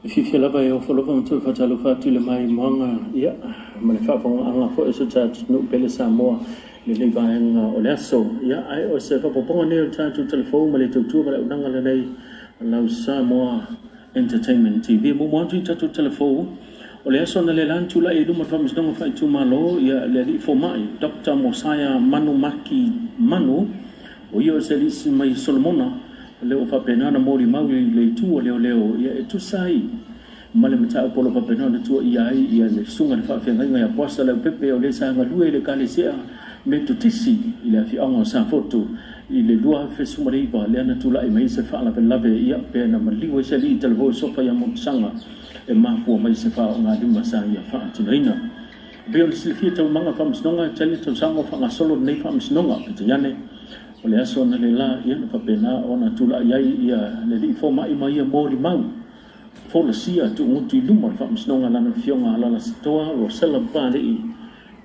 Fifi lava e o folova mtu fatalo fatu le mai manga ia ma le fafong anga fo e so chat no pele Samoa le baenga o le aso ia ai o se fapoponga ne o tatu telefon ma le tutu ma le unanga le nei lau Samoa Entertainment TV mo mo tu tatu telefon o le aso na le lantu la e luma famis donga fai tu malo ia le li fo mai Dr. Mosaya Manu Maki Manu o ia se li mai Solomona le o fapenana mori maui le tu o leo ia e tu sai male mata polo fapenana tu ia le sunga le fafenga ia posta le pepe o le sanga lue le kalesia me tu tisi ile fi anga sa foto ile lua fe sumari ba le na tu la mai se fa la lave ia pe na maliwa se li telvo sofa ya monsanga e mafu mai se fa nga lima sa ia fa tunaina be o le silfia tau manga fa msnonga tele tau sanga fa solo nei fa msnonga pitane o le aso na le la ia na papena ona tula iai ia le li fo mai mai mori mau fo le sia tu nguti luma fa msnonga lana fionga ala la stoa o sela pare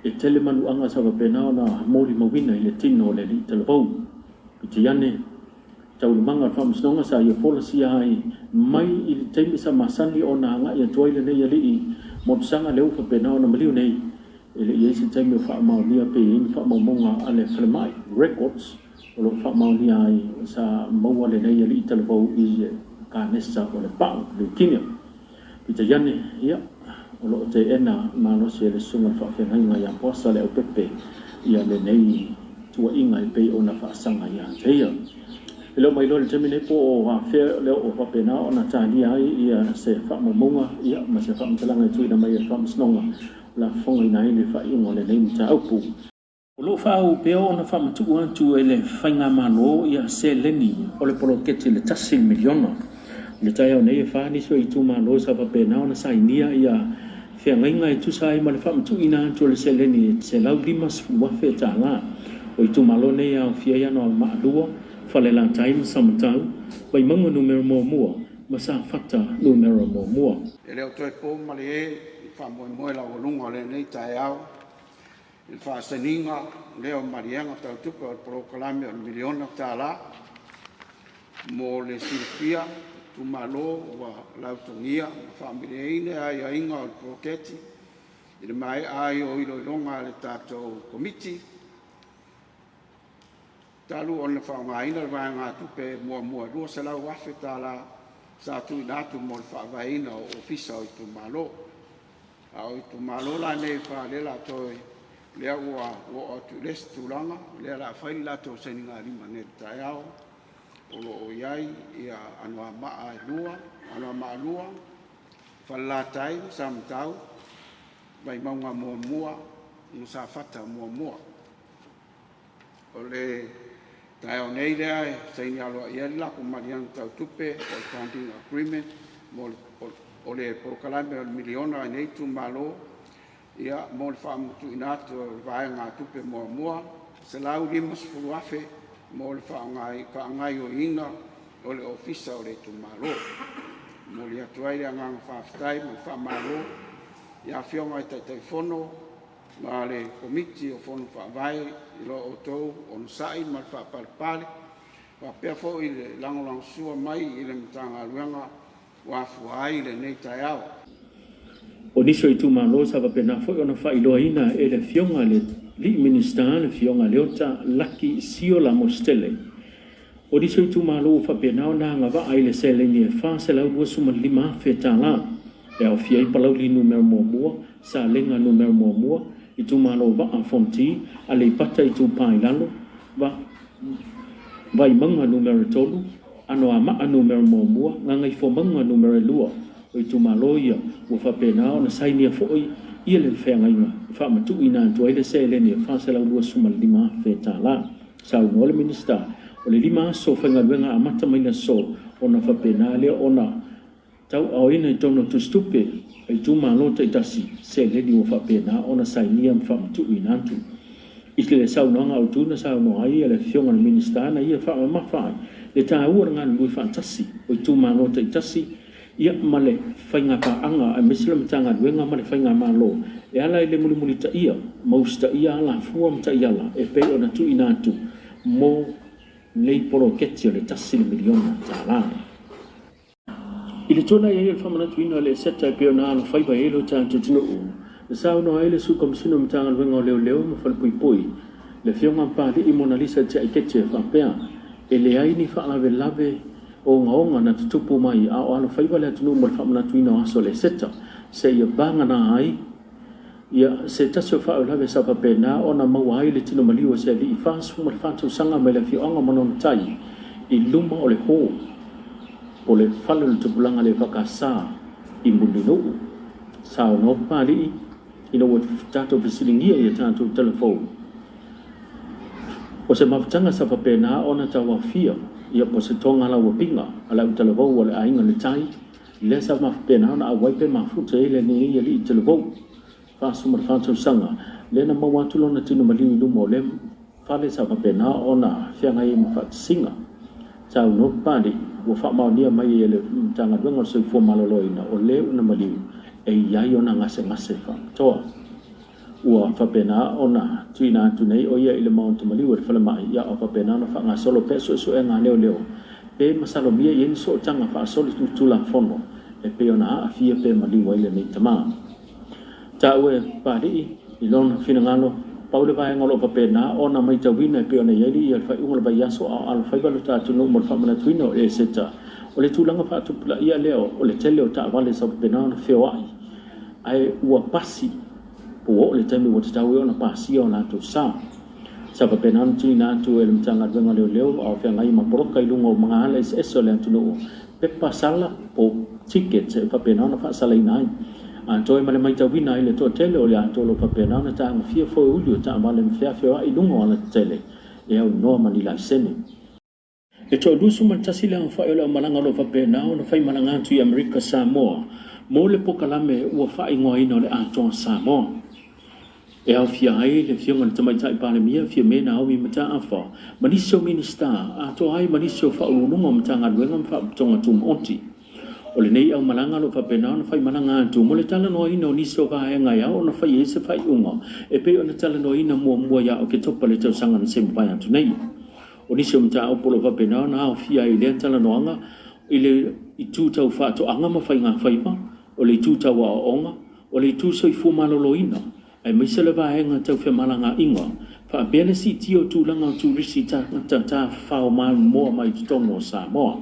e tele manu anga sa papena ona mori mawina i le tino le li telebou pitiane tau manga fa msnonga sa ia fo le sia ai mai i le teimi sa masani ona anga ia tuai le nei ali mo sanga le ufa pena ona maliu nei ele ia se teimi fa mau nia pe in fa mau monga ale flemai records o lo fa mau ni ai sa mau le nei ali telefon i ka nesta o le pau le kinia pita yane ia o lo te ena ma no se le sunga fa fe ngai ya posa le o pepe ia le nei tua inga i pe ona fa sanga ia teia lo mai lo le temine po o ha fe le o fa pena ona tani ai ia se fa momonga ia ma se fa mtalanga tu ina mai fa snonga la fonga ina ile fa ingo le nei mta upu o lo fa o pe ona fa mtu antu ele fainga malo ia se leni o le poloketi le tasi miliona le tai o nei fa ni so i tu malo sa fa pena ona sa inia ia fe ngainga i tu sai ma le fa mtu ina antu le se leni se lau limas wa fe tanga o i tu malo nei a fia ia no ma lua fa le lang time samtau bai mango numero mo ma sa fata numero mo ele o toi po ma le fa mo la o lunga le nei tai au il fa seninga leo marianga tau tupa o proclame o miliona tala mo le silfia tu malo wa lautongia fa milione ai inga o proketi il mai ai o ilo longa le tato komiti talu on fa ngaina va nga tupe mo do se la wa fetala sa tu natu mo fa vaina o ofisa o tu malo au tu malo la ne fa le la toi le wa o tu les tu langa le la fa la to se ninga ri mane taiao o lo yai ia anwa ma lua fa la tai sam tau vai maunga mo no sa fata mo o le tai o nei lea sei ni aloa iela ko marian tau tupe o founding agreement mo o le proclame o miliona nei tu malo ia mo le faamutu inatu o vaenga tupe moa se lau limas furuafe mo le faangai o ina o le ofisa o le tu malo mo le atuai le anganga faafetai mo le faamalo ia fionga i taitaifono ma le komiti o fono faavai i lo o tou ona sa'i ma le faapalipale faapea fo'i i le lagolagasua mai i le matagaluega ua afua ai lenei taeao o niso i tumalo sa vapena fo'i ona failoaina e le fionga le li'i minista le fionga le ota laki sio la mostele o niso i tumalo fapena ona agava'a i le seleni e fa se lau 2.5 fetala e aofia i palauli numero muamua sa lenga numero muamua i tu malo va a fonti ale pata i tu pai lalo va vai manga numero tolu ano ama numero mo nganga i fo manga numero lua i tu malo ia o fa pena ona saini fo i le fe nganga fa matu ina to ile se le ni fa se la lua suma lima fe tala sa o le minista o le lima so fa nganga amata mai na so ona fa pena le ona tau au ina i tono tu stupe ai tu malo te tasi se le di o fa pena ona sai ni am fa tu inantu ikle sa no nga tu na sa no ai le fiona minista na ia fa ma fa le ta ua nga lu fantasi o tu malo te tasi ia male fainga pa anga a mislam tanga wenga male fainga malo e ala le muli ta ia mausta ia la fuam ta ia la e pe ona tu inantu mo nei polo ketio le tasi miliona ta la Ile tona ia le famana tuina le seta pe ona ana fai ba elo tantu tino le sao no ele su komisino mtanga wenga leo ma fal pui le fiona pa di Mona Lisa cha iketse fa pea ele ai ni fa lave o ngaonga na tutupu mai a ana fai ba le tino mo famana tuina aso le seta se ia banga na ai ia se taso fa lave sa fa pena ona mau ai le tino maliwa se li fa su mo fa tu sanga me le fiona mono tai I luma o le ho o le falo le tupulanga le whakasa I mulino sao no pali ina o tato pisilingia I tato telefon o se mawtanga sa whapena ona tawa fia ia po se tonga la wapinga ala u telefon o le ainga le tai le sa mawpena ona a waipe mafuta ele ni ia li telefon fasu marfanto sanga le na mawatulo na tino maliu luma o le fale sa whapena ona whianga I mawhatsinga tau no padi wo fa ma dia mai ele tanga wenga so fo maloloina o le una maliu e ia ona ngase fa to ua fa pena ona tuina tu nei o ia ile mount maliu e fala mai ia o fa pena no fa nga solo peso so e nga leo pe masalo mia yen so tanga fa solo tu la fono e pe ona a fia pe maliu ile nei tama tau e padi I lona fina ngalo Paule vai ngolo pa pena ona mai tawina pe ona yeli ia fai ungol ba yaso al fai balu ta tu no mo fa mana tuino e seta o le tulanga fa tu pula ia leo o le tele o ta vale sa pena ona feo ai ua pasi po o le temi o tawi ona pasi ona tu sa pa pena tu na tu el mtanga venga leo o fa ngai ma poroka ilungo mga ala eso le tu no pe pasala po ticket fa pena ona fa sala inai Antoy male mai tawina ile to tele o le antolo papena na ta ngafia fo ulio ta male mfia fia I lungo ala tele e au no mani la sene e to dusu man tasila fa ola malanga lo papena ona fai malanga tu America Samoa mo le pokalame ua fa ingoa ina le anton Samoa e au fia ai le fia ngon tamai tai pale mia fia mena au I mata afa manisio minister ato ai manisio fa ulungo mtanga luenga mfa tonga tum onti o le nei au malanga lo whapena ona whai malanga atu mo le tala no ina o niso ka e ngai au ona whai ese whai unga e pe ona tala no ina mua ya o ke topa le tau sanga na semu pai atu nei o niso mta au polo whapena ona au fia I le tala no anga I le I tū tau whaato anga ma whai ngā whaipa o le tū tau a onga o le tū soi fu malolo ina ai maisa le vaenga tau whi malanga inga wha bele si tio tū langa o tū risi ta whao mua mai tongo sa moa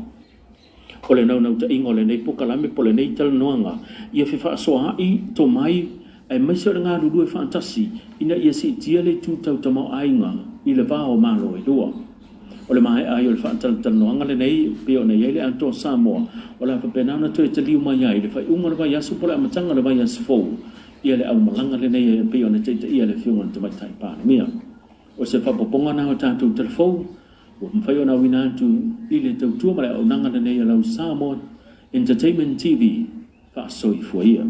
o le nau ta ingo le nei pokalame po le nei tala noanga ia whi soa I to mai ai maisa le ngā rurue fantasi ina ia si tia le tū tau tamau ainga I le vāo malo e lua o le mai ai o le whaatala noanga le nei pe o nei ele anto Samoa o le whapena na toi te liu mai ai le whai unga le vai asu po le amatanga le vai asu fou ia le au malanga le nei pe o ne te ia le whiunga te mai tai pāne mia o se whapoponga na o tātou telefou o mwhai o na wina atu I le tautua mare au nanga na nei alau Samoa Entertainment TV wha soi fua ia